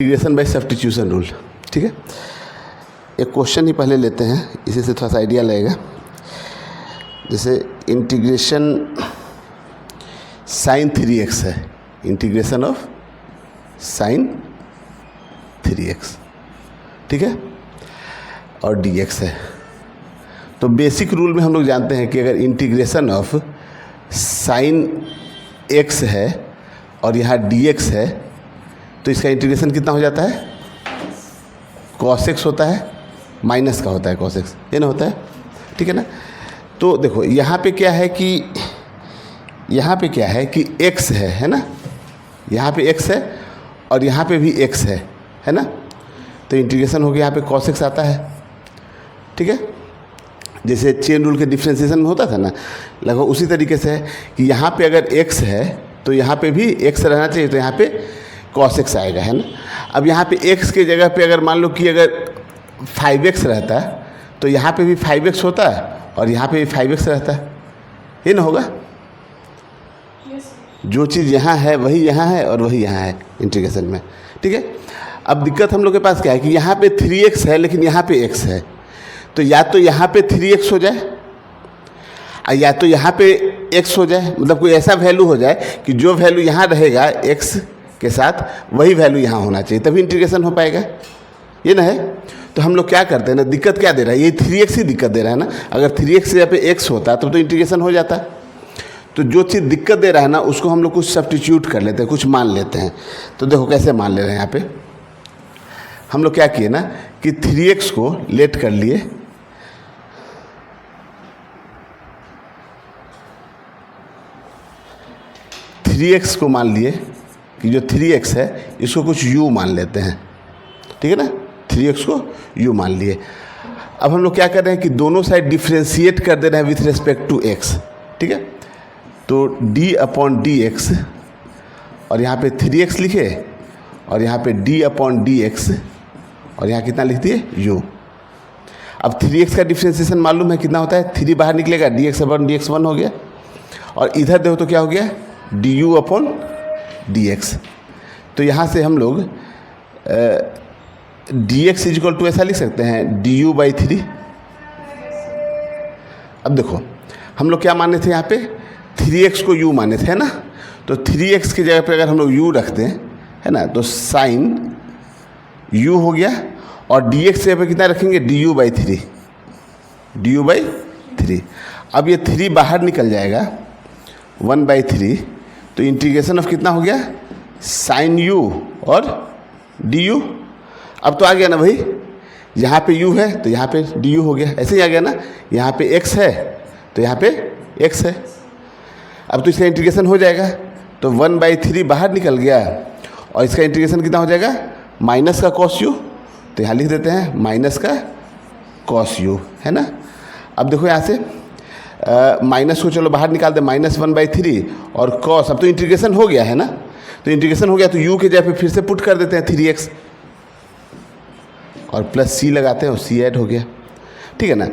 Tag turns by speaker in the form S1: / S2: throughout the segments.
S1: Integration by substitution rule. ठीक है, एक क्वेश्चन ही पहले लेते हैं, इसी से थोड़ा सा आइडिया लगेगा। जैसे इंटीग्रेशन साइन 3x है, इंटीग्रेशन ऑफ साइन 3x, ठीक है, और dx है। तो बेसिक रूल में हम लोग जानते हैं कि अगर इंटीग्रेशन ऑफ साइन x है और यहाँ dx है तो इसका इंटीग्रेशन कितना हो जाता है, cos x होता है, माइनस का होता है cos x, ये ना होता है, ठीक है ना। तो देखो यहाँ पे क्या है कि x है ना, यहाँ पे x है और यहाँ पे भी x है ना। तो इंटीग्रेशन हो गया, यहाँ पे cos x आता है, ठीक है। जैसे चेन रूल के डिफ्रेंशिएशन में होता था ना, लगभग उसी तरीके से है कि यहाँ पे अगर x है तो यहाँ पे भी x रहना चाहिए, तो यहाँ पे cos x आएगा, है ना। अब यहाँ पे x के जगह पे अगर मान लो कि अगर 5x रहता है तो यहाँ पे भी 5x होता है और यहाँ पे भी 5x रहता है, ये ना होगा। जो चीज़ यहाँ है वही यहाँ है और वही यहाँ है इंटीग्रेशन में, ठीक है। अब दिक्कत हम लोग के पास क्या है कि यहाँ पे 3x है लेकिन यहाँ पे x है, तो या तो यहाँ पे 3x हो जाए या तो यहाँ पे x हो जाए, मतलब कोई ऐसा वैल्यू हो जाए कि जो वैल्यू यहाँ रहेगा x के साथ वही वैल्यू यहाँ होना चाहिए, तभी इंटीग्रेशन हो पाएगा, ये ना है। तो हम लोग क्या करते हैं ना, दिक्कत क्या दे रहा है, ये 3x ही दिक्कत दे रहा है ना। अगर 3x से यहाँ पे x होता तो इंटीग्रेशन हो जाता। तो जो चीज़ दिक्कत दे रहा है ना उसको हम लोग कुछ सब्स्टिट्यूट कर लेते हैं, कुछ मान लेते हैं। तो देखो कैसे मान ले रहे हैं, यहाँ पे हम लोग क्या किए ना कि 3x को लेट कर लिए, थ्री एक्स को मान लिए कि जो 3x है इसको कुछ u मान लेते हैं, ठीक है ना। 3x को u मान लिए। अब हम लोग क्या कर रहे हैं कि दोनों साइड डिफ्रेंशिएट कर दे रहे हैं विथ रिस्पेक्ट टू x, ठीक है। तो d/dx और यहाँ पे 3x लिखे और यहाँ पे d/dx और यहाँ कितना लिख दिए u। अब 3x का डिफ्रेंशिएशन मालूम है कितना होता है, 3 बाहर निकलेगा, dx/dx 1 हो गया, और इधर देखो तो क्या हो गया, du/dx। तो यहाँ से हम लोग dx इक्वल टू ऐसा लिख सकते हैं du/3। अब देखो हम लोग क्या माने थे, यहाँ पे 3x को u माने थे, है ना। तो 3x की जगह पे अगर हम लोग u रखते हैं, है ना, तो साइन u हो गया और dx से पे कितना रखेंगे, du/3। अब ये 3 बाहर निकल जाएगा, 1/3। तो इंटीग्रेशन ऑफ कितना हो गया, साइन u और du। अब तो आ गया ना भाई, यहाँ पे u है तो यहाँ पे du हो गया, ऐसे ही आ गया ना। यहाँ पे x है तो यहाँ पे x है। अब तो इसका इंटीग्रेशन हो जाएगा, तो 1/3 बाहर निकल गया और इसका इंटीग्रेशन कितना हो जाएगा, माइनस का cos u। तो यहाँ लिख देते हैं माइनस का cos u, है ना। अब देखो यहाँ से माइनस को चलो बाहर निकाल दे, -1/3 और cos। अब तो इंटीग्रेशन हो गया है ना, तो इंटीग्रेशन हो गया तो u के जगह पे फिर से पुट कर देते हैं 3x और प्लस c लगाते हैं और c ऐड हो गया, ठीक है ना।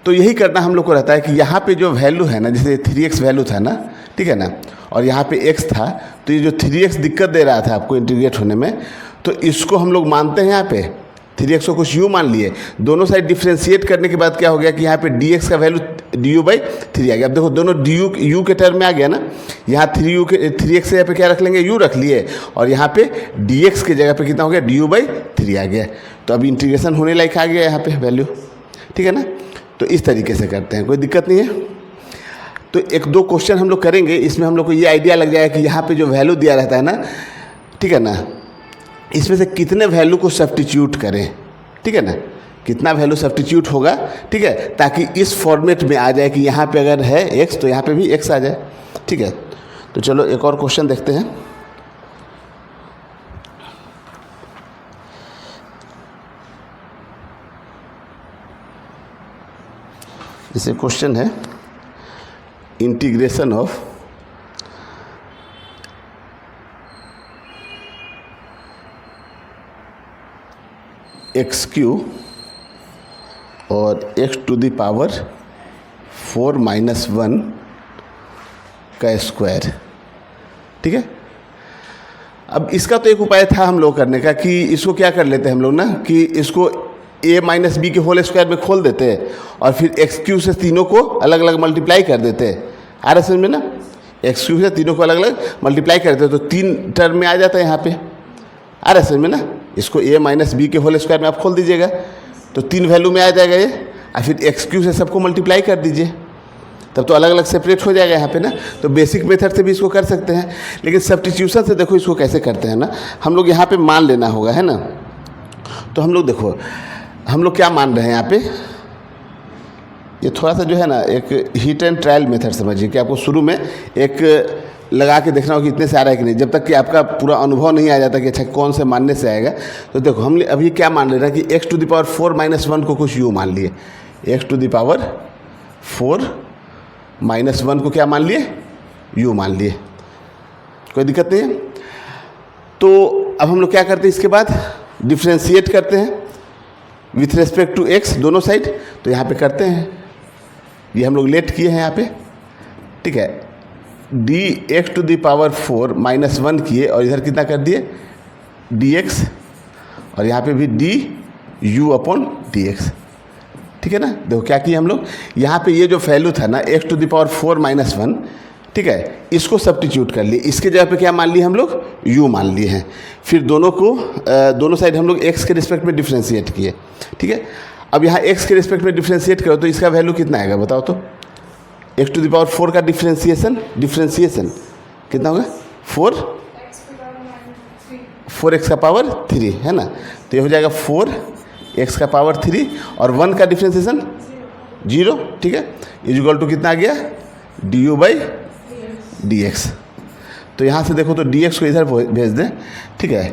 S1: तो यही करना हम लोग को रहता है कि यहाँ पे जो वैल्यू है ना, जैसे 3x वैल्यू था ना, ठीक है ना, और यहाँ पे x था, तो ये जो 3x दिक्कत दे रहा था आपको इंटीग्रेट होने में, तो इसको हम लोग मानते हैं यहाँ पे 3x को कुछ u मान लिए। दोनों साइड डिफ्रेंशिएट करने के बाद क्या हो गया कि यहाँ पे dx का वैल्यू du/3 आ गया। अब देखो दोनों u के टर्म में आ गया ना, यहाँ 3x से यहाँ पे क्या रख लेंगे, u रख लिए, और यहाँ पे dx के जगह पे कितना हो गया, du/3 आ गया। तो अब इंटीग्रेशन होने लायक आ गया यहाँ पे वैल्यू, ठीक है ना। तो इस तरीके से करते हैं, कोई दिक्कत नहीं है। तो 1-2 क्वेश्चन हम लोग करेंगे, इसमें हम लोग को ये आइडिया लग जाएगा कि यहाँ पे जो वैल्यू दिया रहता है ना, ठीक है ना, इसमें से कितने वैल्यू को सब्स्टिट्यूट करें, ठीक है ना, कितना वैल्यू सब्स्टिट्यूट होगा, ठीक है, ताकि इस फॉर्मेट में आ जाए कि यहाँ पे अगर है x तो यहाँ पे भी x आ जाए, ठीक है। तो चलो एक और क्वेश्चन देखते हैं। जैसे क्वेश्चन है इंटीग्रेशन ऑफ x³ और x⁴ का स्क्वायर, ठीक है। अब इसका तो एक उपाय था हम लोग करने का कि इसको क्या कर लेते हैं हम लोग ना कि इसको a माइनस बी के होल स्क्वायर में खोल देते हैं और फिर एक्स क्यू से तीनों को अलग अलग मल्टीप्लाई कर देते हैं। आ रहा समझ में ना, एक्स क्यू से तीनों को अलग अलग मल्टीप्लाई करते हैं तो 3 टर्म में आ जाता है यहाँ पे। आ रहा समझ में ना, इसको a माइनस बी के होल स्क्वायर में आप खोल दीजिएगा तो 3 वैल्यू में आ जाएगा ये, और फिर एक्स क्यू से सबको मल्टीप्लाई कर दीजिए तब तो अलग अलग सेपरेट हो जाएगा यहाँ पे ना। तो बेसिक मेथड से भी इसको कर सकते हैं, लेकिन सब्स्टिट्यूशन से देखो इसको कैसे करते हैं ना, हम लोग यहाँ पे मान लेना होगा है ना। तो हम लोग देखो हम लोग क्या मान रहे हैं यहाँ पे, ये थोड़ा सा जो है ना एक हिट एंड ट्रायल मेथड समझिए कि आपको शुरू में एक लगा के देखना होगा कि इतने से आ रहा है कि नहीं, जब तक कि आपका पूरा अनुभव नहीं आ जाता कि अच्छा कौन से मानने से आएगा। तो देखो हम अभी क्या मान ले रहे हैं कि x to the power 4 minus 1 को कुछ u मान लिए, x to the power 4 minus 1 को क्या मान लिए, u मान लिए, कोई दिक्कत नहीं है। तो अब हम लोग क्या करते हैं, इसके बाद डिफ्रेंशिएट करते हैं विथ रेस्पेक्ट टू x दोनों साइड। तो यहाँ पे करते हैं, ये हम लोग लेट किए हैं यहाँ पे, ठीक है, dx to the power 4 minus 1 किए और इधर कितना कर दिए dx, और यहाँ पे भी du अपॉन dx, ठीक है ना। देखो क्या किए हम लोग, यहाँ पे ये जो वैल्यू था ना x to the power 4 minus 1, ठीक है, इसको सब्स्टिट्यूट कर लिए, इसके जगह पे क्या मान लिए हम लोग u मान लिए हैं। फिर दोनों को दोनों साइड हम लोग x के रिस्पेक्ट में डिफ्रेंशिएट किए, ठीक है। अब यहाँ x के रिस्पेक्ट में डिफ्रेंशिएट करो तो इसका वैल्यू कितना आएगा बताओ तो, x टू द पावर 4 का डिफ्रेंशिएशन कितना होगा 4x का पावर 3 है ना। तो ये हो जाएगा 4x का पावर 3 और 1 का डिफ्रेंशिएशन 0, ठीक है, इक्वल टू कितना आ गया du बाई dx। तो यहाँ से देखो तो dx को इधर भेज दें, ठीक है,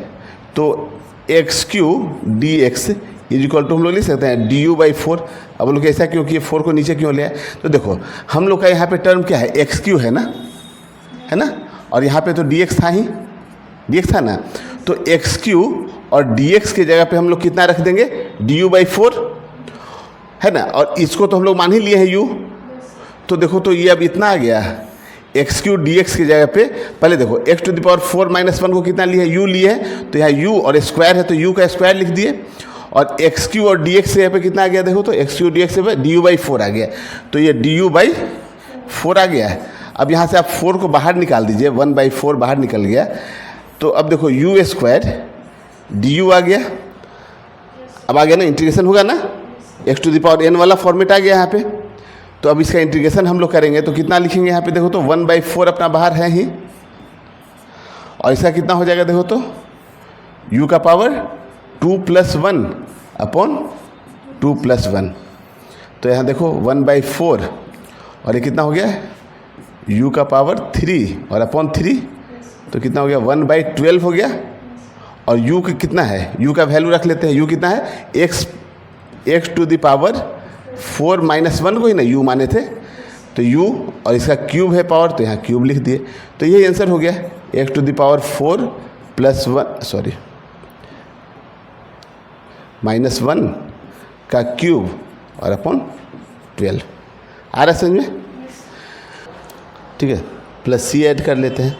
S1: तो x cube d x equal to हम लोग लिख सकते हैं du बाई 4। अब हम लोग ऐसा क्यों किए, 4 को नीचे क्यों ले आए, तो देखो हम लोग का यहाँ पे टर्म क्या है एक्स क्यू है ना, और यहाँ पे तो dx था ही, dx था ना, तो एक्स क्यू और dx के जगह पे हम लोग कितना रख देंगे du बाई 4 है ना, और इसको तो हम लोग मान ही लिए हैं u। तो देखो तो ये अब इतना आ गया एक्स क्यू डी एक्स की जगह पे, पहले देखो x to the power 4 minus 1 को कितना लिया है u लिए है, तो यहाँ u और स्क्वायर है तो u का स्क्वायर लिख दिए, और एक्स क्यू और डी एक्स यहाँ पे कितना आ गया देखो तो एक्स क्यू डी एक्स पे डी यू बाई 4 आ गया, तो ये डी यू बाई 4 आ गया है। अब यहाँ से आप 4 को बाहर निकाल दीजिए, 1/4 बाहर निकल गया, तो अब देखो यू स्क्वायर डी यू आ गया, अब आ गया ना, इंटीग्रेशन होगा ना, x to the power n वाला फॉर्मेट आ गया यहाँ पे। तो अब इसका इंटीग्रेशन हम लोग करेंगे तो कितना लिखेंगे यहाँ पे देखो तो 1/4 अपना बाहर है ही, और इसका कितना हो जाएगा देखो तो u का पावर 2 + 1 अपॉन 2 + 1। तो यहाँ देखो 1/4 और ये कितना हो गया u का पावर 3 और अपॉन 3, तो कितना हो गया 1/12 हो गया। और u का कितना है, u का वैल्यू रख लेते हैं, u कितना है x to the power 4 minus 1 को ही ना u माने थे, तो u और इसका क्यूब है पावर, तो यहाँ क्यूब लिख दिए, तो यही आंसर हो गया x to the power 4 + 1 minus 1 का क्यूब और अपॉन 12। आ रहा है समझ में, ठीक है, प्लस c ऐड कर लेते हैं।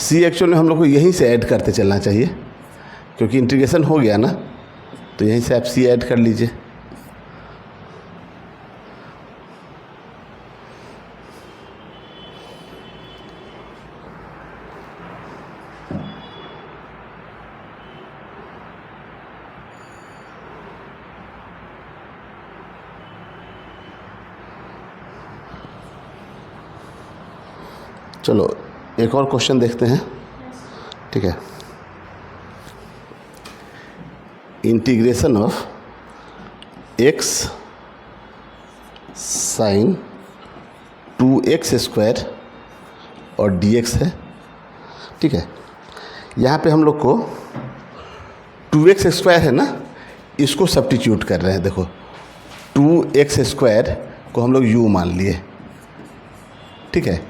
S1: c एक्चुअल में हम लोग को यहीं से ऐड करते चलना चाहिए, क्योंकि इंटीग्रेशन हो गया ना, तो यहीं से आप c ऐड कर लीजिए। चलो एक और क्वेश्चन देखते हैं, ठीक है। Integration of x sign 2x² और dx है, ठीक है। यहाँ पे हम लोग को 2x² है ना, इसको सब्स्टिट्यूट कर रहे हैं। देखो 2x² को हम लोग u मान लिए, ठीक है।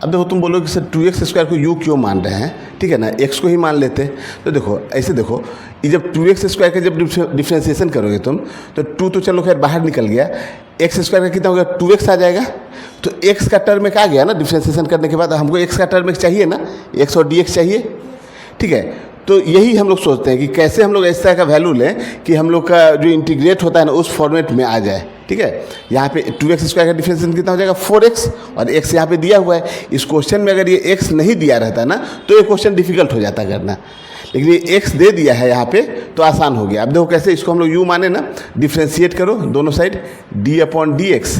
S1: अब देखो तुम बोलो कि सर 2x² को u क्यों मान रहे हैं, ठीक है ना, x को ही मान लेते। तो देखो ऐसे देखो, ये जब 2x² का जब डिफ्रेंसिएशन करोगे तुम, तो 2 तो चलो खैर बाहर निकल गया, x² का कितना हो गया, 2x आ जाएगा। तो x का टर्म एक आ गया ना डिफ्रेंसिएशन करने के बाद, हमको x का टर्म एक चाहिए ना, x और dx चाहिए, ठीक है। तो यही हम लोग सोचते हैं कि कैसे हम लोग इस तरह का वैल्यू लें कि हम लोग का जो इंटीग्रेट होता है ना उस फॉर्मेट में आ जाए, ठीक है। यहाँ पे 2x² का डिफरेंशिएशन कितना हो जाएगा, 4x, और x यहाँ पे दिया हुआ है। इस क्वेश्चन में अगर ये x नहीं दिया रहता ना तो ये क्वेश्चन डिफिकल्ट हो जाता करना, लेकिन ये x दे दिया है यहाँ पे तो आसान हो गया। अब देखो कैसे इसको हम लोग u माने ना, डिफ्रेंशिएट करो दोनों साइड, d/dx,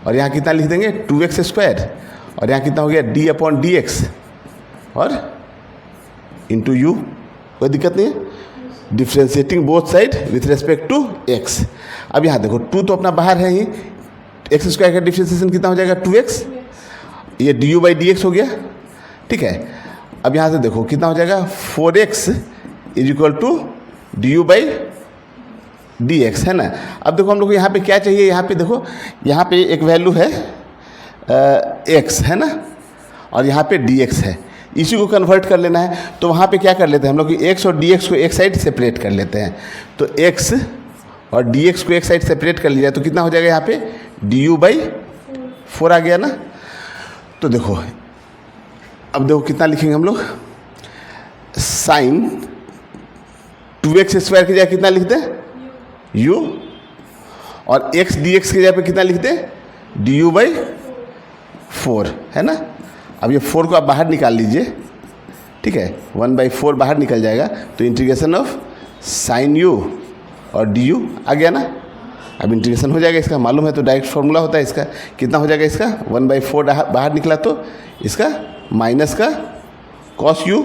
S1: और यहाँ कितना लिख देंगे 2x², और यहाँ कितना हो गया d/dx और इंटू u, कोई दिक्कत नहीं है। Differentiating both side with respect to x। अब यहाँ देखो 2 तो अपना बाहर है ही, x² का डिफ्रेंशिएशन कितना हो जाएगा 2x, ये du/dx हो गया, ठीक है। अब यहाँ से देखो कितना हो जाएगा 4x = du/dx, है ना। अब देखो हम लोग को यहाँ पे क्या चाहिए, यहाँ पे देखो यहाँ पे एक वैल्यू है x, है ना, और यहाँ पे dx है, इसी को कन्वर्ट कर लेना है। तो वहाँ पे क्या कर लेते हैं हम लोग कि x और dx को एक साइड सेपरेट कर लेते हैं। तो x और dx को एक साइड सेपरेट कर लिया तो कितना हो जाएगा यहाँ पे du/4 आ गया ना। तो देखो अब देखो कितना लिखेंगे हम लोग, साइन 2x² की जगह कितना लिखते हैं u, और x dx की जगह पे कितना लिखते हैं du/4, है ना। अब ये 4 को आप बाहर निकाल लीजिए, ठीक है, 1/4 बाहर निकल जाएगा, तो इंटीग्रेशन ऑफ साइन u और du आ गया ना। अब इंटीग्रेशन हो जाएगा, इसका मालूम है तो डायरेक्ट फार्मूला होता है इसका, कितना हो जाएगा इसका 1/4 बाहर निकला तो इसका माइनस का cos u,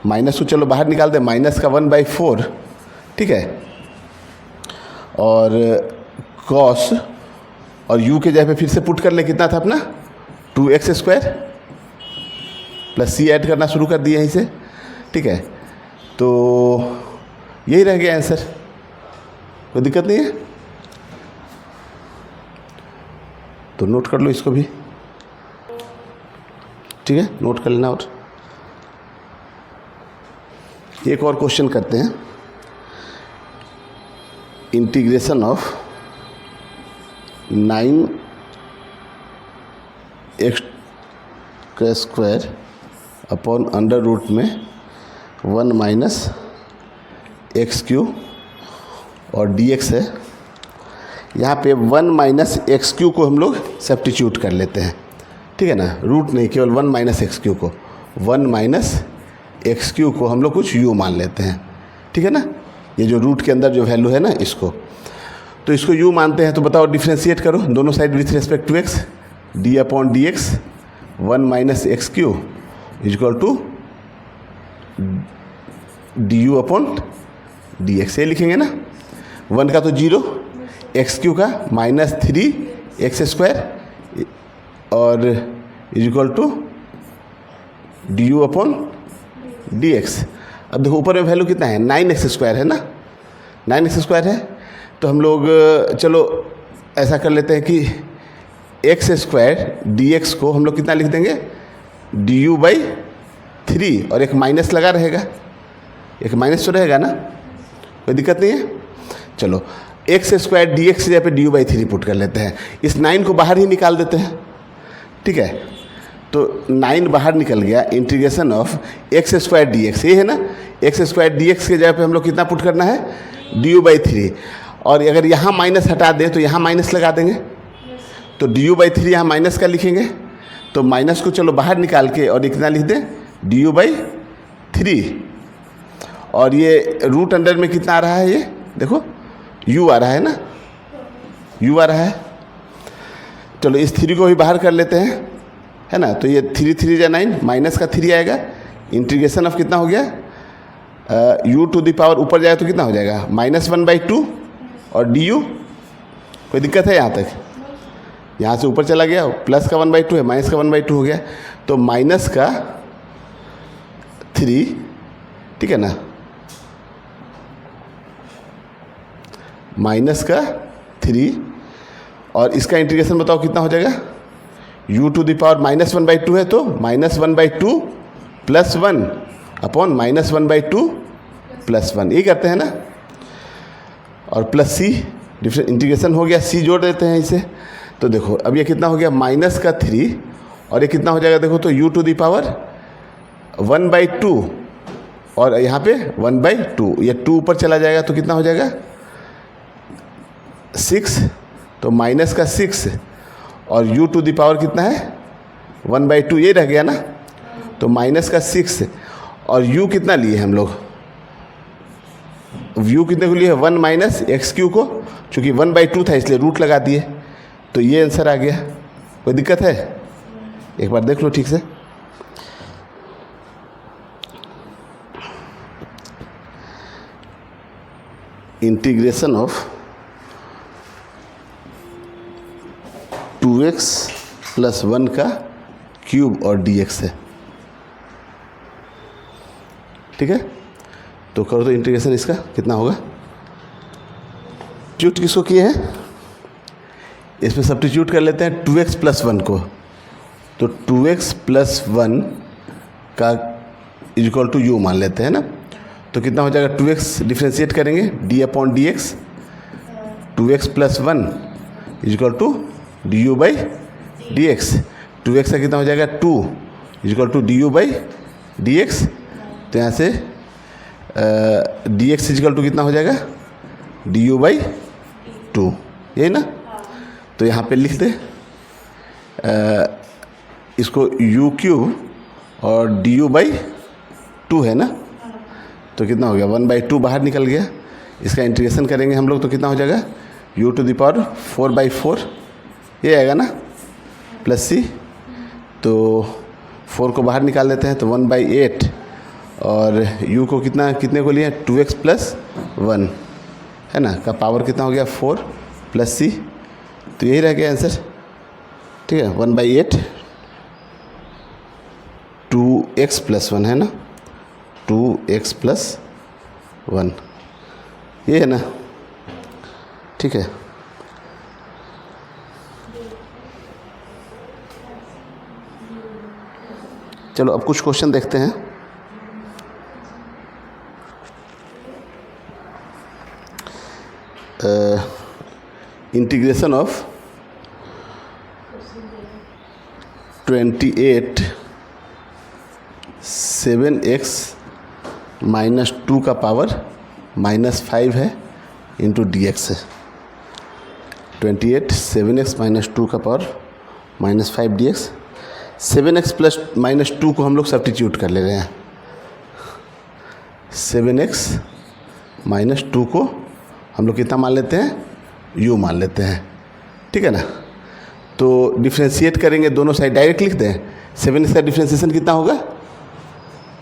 S1: माइनस को चलो बाहर निकाल दे, माइनस का 1/4, ठीक है, और cos और u के जगह पे फिर से पुट कर ले, कितना था अपना 2x² प्लस c ऐड करना शुरू कर दिए यहीं से, ठीक है। तो यही रह गया आंसर, कोई दिक्कत नहीं है। तो नोट कर लो इसको भी, ठीक है, नोट कर लेना। और एक और क्वेश्चन करते हैं, integration of 9x² upon under root में 1 - x³ और dx है। यहाँ पे 1 - x³ को हम लोग सब्स्टिट्यूट कर लेते हैं, ठीक है ना, रूट नहीं, केवल 1 - x³ को, 1 - x³ को हम लोग कुछ u मान लेते हैं, ठीक है ना। ये जो रूट के अंदर जो वैल्यू है ना इसको, तो इसको u मानते हैं। तो बताओ डिफ्रेंशिएट करो दोनों side with respect to x, d/dx 1 - x³ = du/dx, ये लिखेंगे ना। 1 का तो 0, x³ का -3x² और = du/dx। अब देखो ऊपर में वैल्यू कितना है 9x² है ना, 9x² है। तो हम लोग चलो ऐसा कर लेते हैं कि x² dx को हम लोग कितना लिख देंगे du/3, और एक माइनस लगा रहेगा, एक माइनस तो रहेगा ना, कोई दिक्कत नहीं है। चलो x² dx की जगह पे du/3 पुट कर लेते हैं, इस 9 को बाहर ही निकाल देते हैं, ठीक है। तो 9 बाहर निकल गया, इंटीग्रेशन ऑफ x² dx, ये है ना, x² dx की जगह पे हम लोग कितना पुट करना है du/3, और अगर यहाँ माइनस हटा दें तो यहाँ माइनस लगा देंगे, तो du/3 यहाँ माइनस का लिखेंगे, तो माइनस को चलो बाहर निकाल के और कितना लिख दें du/3, और ये रूट अंडर में कितना आ रहा है, ये देखो u आ रहा है ना, u आ रहा है। चलो इस 3 को भी बाहर कर लेते हैं, है ना। तो ये 3 3 या 9, माइनस का 3 आएगा, इंटीग्रेशन ऑफ कितना हो गया u⁴ ऊपर जाए तो कितना हो जाएगा -1/2 और du, कोई दिक्कत है यहाँ तक, यहाँ से ऊपर चला गया, प्लस का 1/2 है, माइनस का 1/2 हो गया, तो माइनस का 3, ठीक है ना, माइनस का 3, और इसका इंटीग्रेशन बताओ कितना हो जाएगा u टू द पावर -1/2 है तो -1/2 + 1 अपॉन -1/2 + 1, ये करते हैं ना। और प्लस सी, डिफरेंट इंटीग्रेशन हो गया, सी जोड़ देते हैं इसे। तो देखो अब ये कितना हो गया -3 और ये कितना हो जाएगा देखो तो u टू द पावर 1/2 और यहाँ पे 1/2, ये 2 ऊपर चला जाएगा तो कितना हो जाएगा 6, तो -6 और u टू द पावर कितना है 1/2, ये रह गया ना। तो -6 और u कितना लिए हम लोग, u कितने को लिए 1 - x³ को, चूँकि 1/2 था इसलिए रूट लगा दिए, तो ये आंसर आ गया। कोई दिक्कत है? एक बार देख लो ठीक से। इंटीग्रेशन ऑफ 2x + 1 का क्यूब और dx है, ठीक है। तो करो तो इंटीग्रेशन इसका कितना होगा। सब्स्टिट्यूट किसको किए हैं, इसमें सब्स्टिट्यूट कर लेते हैं 2x + 1 को। तो 2x + 1 का = u मान लेते हैं ना। तो कितना हो जाएगा 2x डिफ्रेंशिएट करेंगे d/dx, 2x + 1 = du/dx। 2x का कितना हो जाएगा 2 = du/dx। तो यहाँ से dx कितना हो जाएगा du/2, यही ना। तो यहाँ पे लिख दे इसको u³ और du/2 है ना। तो कितना हो गया 1/2 बाहर निकल गया। इसका इंटीग्रेशन करेंगे हम लोग तो कितना हो जाएगा u टू द पावर 4/4, ये आएगा ना, प्लस c। तो 4 को बाहर निकाल लेते हैं तो 1/8 और u को कितने को लिए 2x + 1 है ना, का पावर कितना हो गया 4 + c। तो यही रह गया आंसर, ठीक है। 1/8 2x + 1 है ना, 2x + 1 ये है ना, ठीक है। चलो अब कुछ क्वेश्चन देखते हैं। इंटीग्रेशन ऑफ 28 7x - 2 का पावर -5 है इंटू dx है। 28 7x - 2 का पावर -5 dx। 7x + -2 को हम लोग सब्स्टिट्यूट कर ले रहे हैं। 7x - 2 को हम लोग कितना मान लेते हैं u मान लेते हैं, ठीक है ना। तो डिफ्रेंशिएट करेंगे दोनों साइड, डायरेक्ट लिख दें। 7x का डिफ्रेंशिएशन कितना होगा,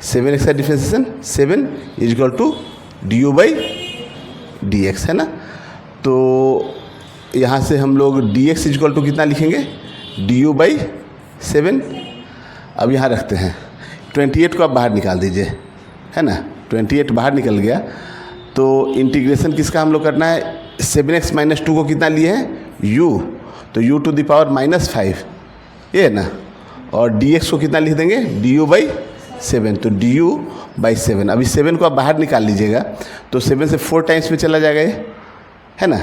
S1: 7x का डिफ्रेंशिएशन 7 = du/dx है ना। तो यहाँ से हम लोग dx = कितना लिखेंगे du/7। अब यहाँ रखते हैं 28 को आप बाहर निकाल दीजिए, है ना। 28 बाहर निकल गया तो इंटीग्रेशन किसका हम लोग करना है, 7x - 2 को कितना लिए हैं u, तो u टू द पावर -5 ये है ना। और dx को कितना लिख देंगे du/7, तो du/7। अभी 7 को आप बाहर निकाल लीजिएगा तो 7 से 4 टाइम्स में चला जाएगा ये, है ना।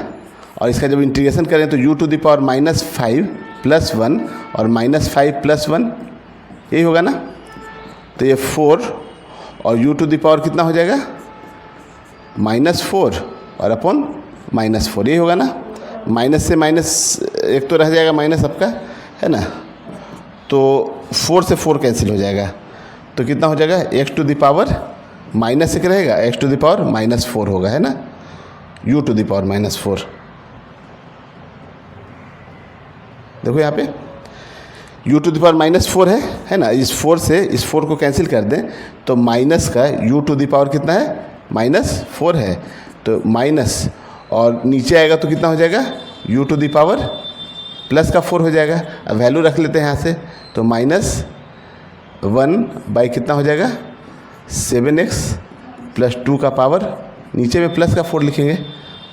S1: और इसका जब इंटीग्रेशन करें तो u टू द पावर -5 + 1 और -5 + 1 यही होगा ना। तो ये 4 और u टू द पावर कितना हो जाएगा -4 और अपॉन -4 यही होगा ना। माइनस से माइनस एक तो रह जाएगा माइनस आपका, है ना। तो 4 से 4 कैंसिल हो जाएगा तो कितना हो जाएगा x टू द पावर -1 रहेगा, x टू द पावर -4 होगा, है ना, u टू द पावर -4। देखो यहाँ पे u टू द पावर -4 है ना। इस 4 से इस 4 को कैंसिल कर दें तो माइनस का u टू द पावर कितना है -4 है, तो माइनस और नीचे आएगा तो कितना हो जाएगा u to the power plus का 4 हो जाएगा। अब वैल्यू रख लेते हैं यहाँ से तो -1 कितना हो जाएगा 7x + 2 का पावर, नीचे में प्लस का 4 लिखेंगे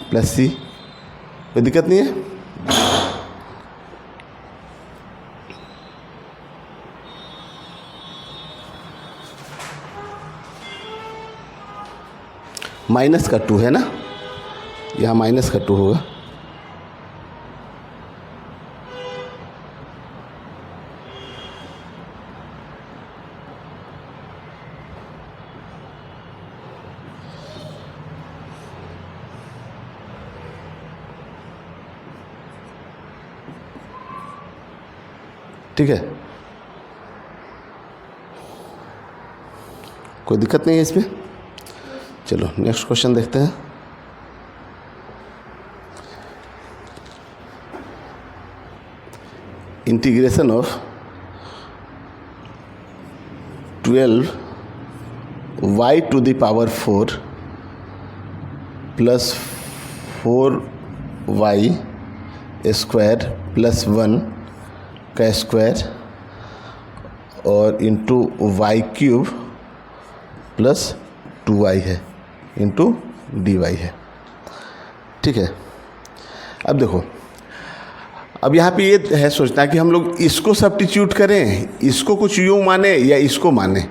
S1: प्लस c, कोई दिक्कत नहीं है। माइनस का 2 है ना, यहाँ माइनस का 2 होगा। ठीक है, कोई दिक्कत नहीं है इसमें। चलो नेक्स्ट क्वेश्चन देखते हैं। Integration of 12y to the power 4 plus 4y square plus 1 का स्क्वायर और into Y cube plus 2y है इंटू dy है। ठीक है, अब देखो, अब यहाँ पे ये है सोचना कि हम लोग इसको सब्स्टिट्यूट करें, इसको कुछ यूँ माने या इसको माने।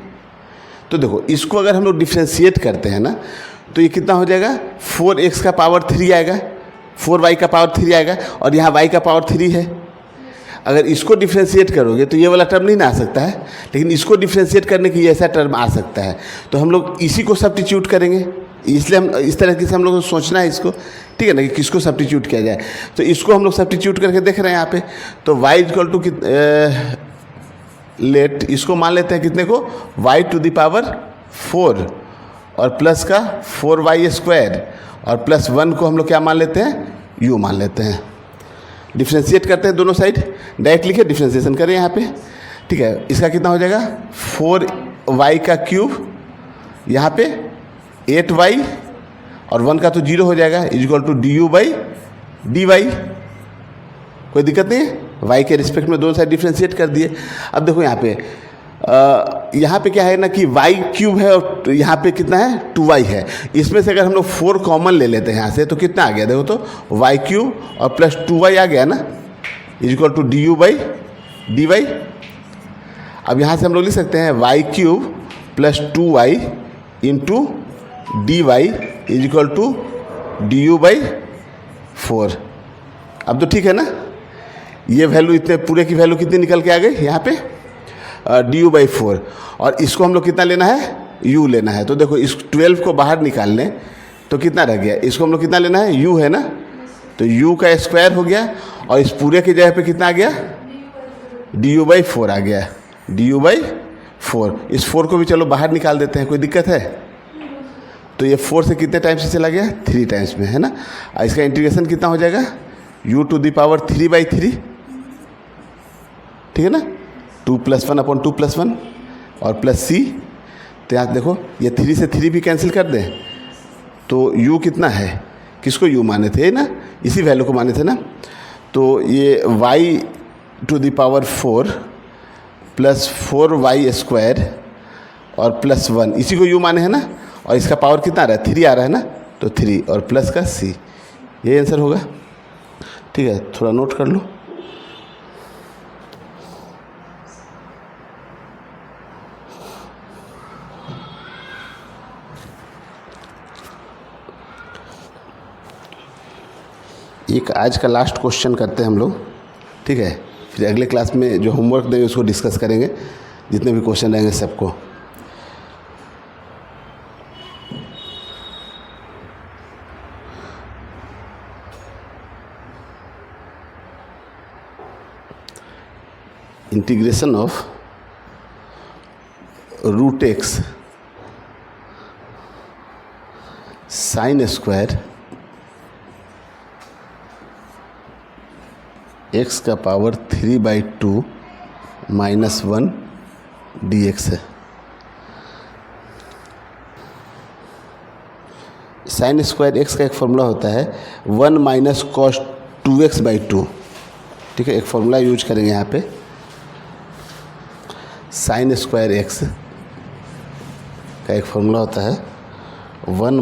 S1: तो देखो, इसको अगर हम लोग डिफ्रेंशिएट करते हैं ना, तो ये कितना हो जाएगा, 4x का पावर 3 आएगा, 4y का पावर 3 आएगा, और यहाँ y का पावर 3 है। अगर इसको डिफ्रेंशिएट करोगे तो ये वाला टर्म नहीं ना आ सकता है, लेकिन इसको डिफ्रेंशिएट करने की ऐसा टर्म आ सकता है। तो हम लोग इसी को सब्स्टिट्यूट करेंगे, इसलिए हम इस तरह से हम लोग को सोचना है इसको, ठीक है ना, कि किसको सब्स्टिट्यूट किया जाए। तो इसको हम लोग सब्स्टिट्यूट करके देख रहे हैं यहाँ पे। तो y इक्वल टू लेट इसको मान लेते हैं कितने को, y टू द पावर 4 और प्लस का 4y स्क्वायर और प्लस 1 को हम लोग क्या मान लेते हैं, u मान लेते हैं। डिफ्रेंशिएट करते हैं दोनों साइड, डायरेक्ट लिखे डिफ्रेंशिएशन करें यहाँ पे। ठीक है, इसका कितना हो जाएगा, 4y का क्यूब, यहाँ पे 8y और 1 का तो 0 हो जाएगा, equal to du by dy। कोई दिक्कत नहीं है, y के रिस्पेक्ट में दोनों साइड डिफ्रेंशिएट कर दिए। अब देखो यहाँ पे क्या है ना कि y क्यूब है और यहाँ पे कितना है, 2y है। इसमें से अगर हम लोग 4 कॉमन ले लेते हैं यहाँ से, तो कितना आ गया, देखो तो y क्यूब और प्लस 2y आ गया ना, equal to du by dy। अब यहाँ से हम लोग लिख सकते हैं y cube plus 2y into dy equal to du by 4। अब तो ठीक है ना, ये वैल्यू, इतने पूरे की वैल्यू कितनी निकल के आ गई यहाँ पे, du बाई 4। और इसको हम लोग कितना लेना है, u लेना है। तो देखो, इस 12 को बाहर निकाल लें तो कितना रह गया, इसको हम लोग कितना लेना है, u है ना, तो u का स्क्वायर हो गया, और इस पूरे की जगह पे कितना आ गया, du बाई 4 आ गया, du बाई 4। इस 4 को भी चलो बाहर निकाल देते हैं, कोई दिक्कत है। तो ये 4 से कितने टाइम्स से चला गया, 3 टाइम्स में, है ना। इसका इंटीग्रेशन कितना हो जाएगा, u टू द पावर 3/3, ठीक है ना, 2 + 1 अपॉन 2 + 1 और प्लस c। तो यहाँ देखो, ये 3 से 3 भी कैंसिल कर दें तो u कितना है, किसको u माने थे ना, इसी वैल्यू को माने थे ना। तो ये y to the power 4 plus 4y square और प्लस 1, इसी को u माने है ना, और इसका पावर कितना आ रहा है, 3 आ रहा है ना, तो 3 और प्लस का c, ये आंसर होगा। ठीक है, थोड़ा नोट कर लो। एक आज का लास्ट क्वेश्चन करते हैं हम लोग, ठीक है, फिर अगले क्लास में जो होमवर्क देंगे उसको डिस्कस करेंगे, जितने भी क्वेश्चन रहेंगे सबको। Integration of √x sine square x का पावर 3/2 -1 dx है। साइन स्क्वायर x का एक फॉर्मूला होता है 1 - cos 2x/2, ठीक है, एक फॉर्मूला यूज करेंगे यहाँ पे। साइन स्क्वायर x का एक फॉर्मूला होता है 1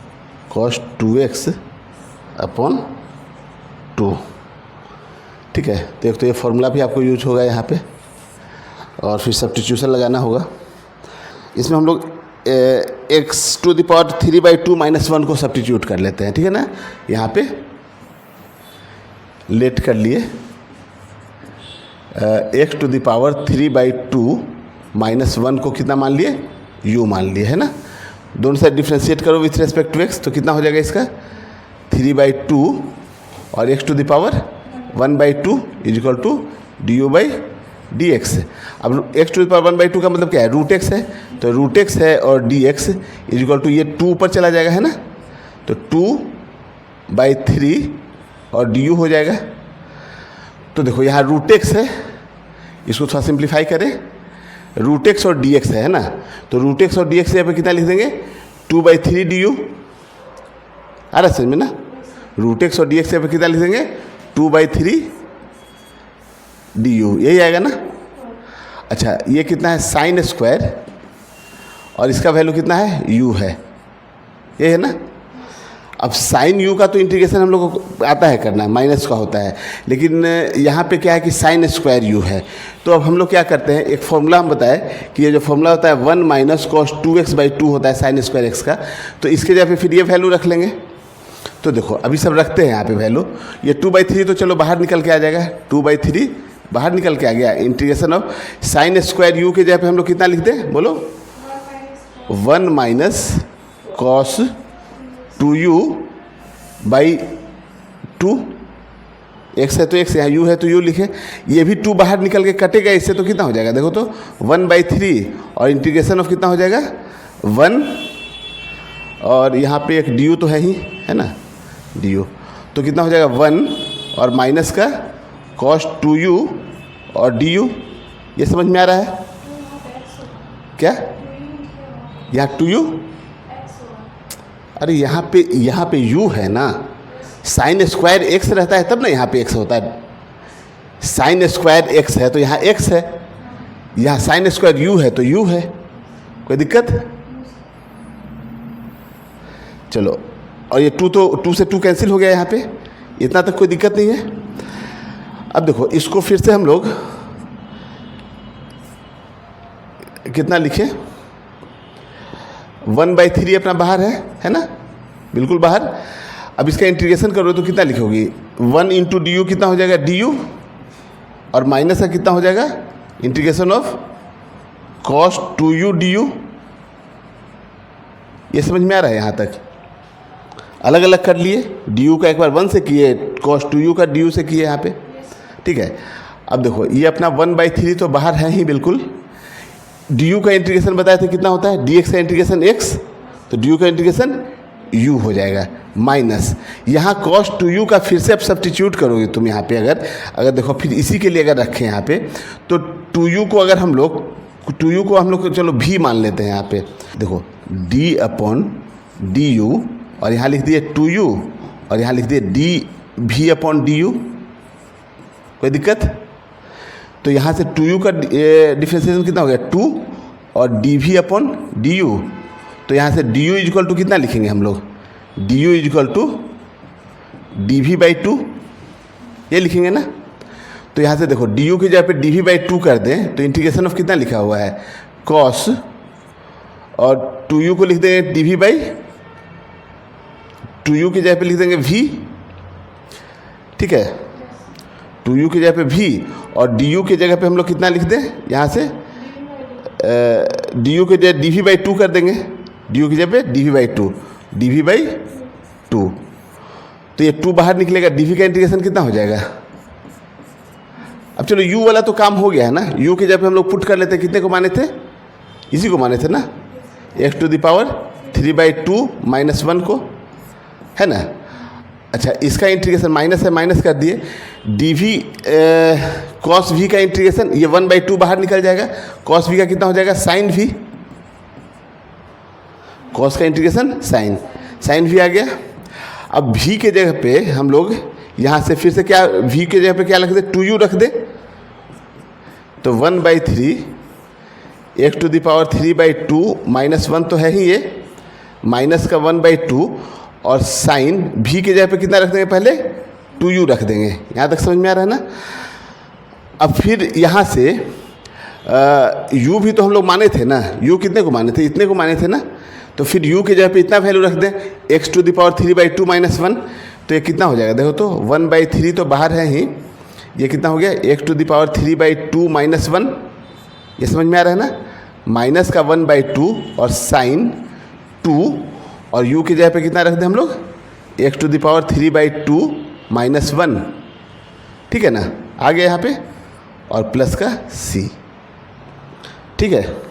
S1: - cos 2x/2, ठीक है। तो एक तो ये फॉर्मूला भी आपको यूज होगा यहाँ पे, और फिर सब्स्टिट्यूशन लगाना होगा। इसमें हम लोग x to the power 3/2 minus 1 को सब्स्टिट्यूट कर लेते हैं, ठीक है ना। यहाँ पे लेट कर लिए x to the power 3/2 minus 1 को कितना मान लिए, u मान लिए, है ना। दोनों साइड डिफ्रेंशिएट करो विथ रेस्पेक्ट टू x, तो कितना हो जाएगा इसका 3/2 और x to the power 1/2 is equal to du/dx। अब x टू द पावर 1/2 का मतलब क्या है, रूट एक्स है, तो रूट एक्स है और dx इज इक्वल टू ये 2 ऊपर चला जाएगा, है ना, तो 2/3 और du हो जाएगा। तो देखो यहाँ रूट एक्स है, इसको थोड़ा सिंप्लीफाई करें, रूट एक्स और dx है ना, तो रूट एक्स और dx यहाँ पे कितना लिख देंगे 2/3 du। आ रहा समझ में ना, रूट एक्स और dx यहाँ पे कितना लिख देंगे 2/3 du, यही आएगा ना। अच्छा ये कितना है साइन स्क्वायर और इसका वैल्यू कितना है u है, ये है ना। अब साइन u का तो इंटीग्रेशन हम लोग को आता है करना, माइनस का होता है, लेकिन यहाँ पे क्या है कि साइन स्क्वायर u है। तो अब हम लोग क्या करते हैं, एक फॉर्मूला हम बताएं कि ये जो फॉर्मूला होता है 1 माइनस cos 2x/2 होता है साइन स्क्वायर x का, तो इसके जगह पे फिर ये वैल्यू रख लेंगे। तो देखो अभी सब रखते हैं यहाँ पे वैल्यू, ये 2/3 तो चलो बाहर निकल के आ जाएगा, 2/3 बाहर निकल के आ गया। Integration of sine square u के जगह पे हम लोग कितना लिख दें, बोलो 1 माइनस cos 2u/2, x है तो x, यहाँ u है तो u लिखे, ये भी 2 बाहर निकल के कटेगा इससे, तो कितना हो जाएगा देखो तो 1/3 और इंटीग्रेशन ऑफ कितना हो जाएगा 1 और यहाँ पे एक du तो है ही, है ना, du, तो कितना हो जाएगा 1 और माइनस का cos 2u और du। ये समझ में आ रहा है क्या, यहाँ 2u, अरे यहाँ पे u है ना, साइन स्क्वायर x रहता है तब ना यहाँ पे x होता है, साइन स्क्वायर x है तो यहाँ x है, यहाँ साइन स्क्वायर u है तो u है, कोई दिक्कत। चलो और ये 2 तो 2 से 2 कैंसिल हो गया यहाँ पे, इतना तक कोई दिक्कत नहीं है। अब देखो इसको फिर से हम लोग कितना लिखे, 1/3 अपना बाहर है ना, बिल्कुल बाहर। अब इसका इंटीग्रेशन करो तो कितना लिखोगी 1 इंटू डी यू, कितना हो जाएगा डी यू, और माइनस का कितना हो जाएगा integration of cos 2u du। ये समझ में आ रहा है यहाँ तक, अलग अलग कर लिए, du का एक बार 1 से किए, cos 2u का du से किए यहाँ पे, ठीक है। अब देखो ये अपना 1/3 तो बाहर है ही बिल्कुल, du का इंटीग्रेशन बताए थे कितना होता है, dx का इंटीग्रेशन x, तो du का इंटीग्रेशन u हो जाएगा, माइनस यहाँ cos 2u का फिर से अब सब्स्टिट्यूट करोगे तुम यहाँ पे, अगर देखो फिर इसी के लिए अगर रखें यहाँ पे, तो 2u को अगर हम लोग 2u को हम लोग चलो v मान लेते हैं यहाँ पे, देखो d/du और यहाँ लिख दिए 2u और यहाँ लिख दिए dv/du, कोई दिक्कत। तो यहाँ से 2u का डिफ्रेंसिएशन कितना हो गया 2 और dv/du, तो यहाँ से du इक्वल टू कितना लिखेंगे हम लोग, du इक्वल टू dv/2, ये लिखेंगे ना। तो यहाँ से देखो du की जगह पे dv/2 कर दें तो इंटीग्रेशन ऑफ कितना लिखा हुआ है cos, और 2u को लिख देंगे dv/2u की जगह पे लिख देंगे v, ठीक है, 2u की जगह पे v, और du की जगह पे हम लोग कितना लिख दें यहाँ से du की जगह dv/2 कर देंगे, du की जगह पे dv/2, तो ये 2 बाहर निकलेगा, dv का इंटीग्रेशन कितना हो जाएगा। अब चलो u वाला तो काम हो गया है ना, u की जगह पे हम लोग पुट कर लेते हैं, कितने को माने थे, इसी को माने थे ना, x⁴ -1 को, है ना। अच्छा इसका इंटीग्रेशन माइनस है, माइनस कर दिए, dv cos v का इंटीग्रेशन, ये 1/2 बाहर निकल जाएगा, cos v का कितना हो जाएगा sin v, cos का इंटीग्रेशन sin v आ गया। अब v के जगह पे हम लोग यहाँ से फिर से क्या, v के जगह पे क्या रख दे 2u रख दे, तो 1/3 x⁴ -1 तो है ही ये, माइनस का 1/2 और साइन v की जगह पे कितना रख देंगे, पहले 2u रख देंगे। यहाँ तक समझ में आ रहा है ना। अब फिर यहाँ से u भी तो हम लोग माने थे ना, u कितने को माने थे, इतने को माने थे ना, तो फिर u के जगह पे इतना वैल्यू रख दें, x⁻³ - 1, तो ये कितना हो जाएगा, देखो तो 1/3 तो बाहर है ही, ये कितना हो गया x⁻³ - 1, ये समझ में आ रहा है ना, माइनस का 1/2 और साइन 2, और u की जगह पे कितना रख दें हम लोग, x⁻³ - 1, ठीक है ना, आ गया यहाँ पे, और प्लस का c, ठीक है।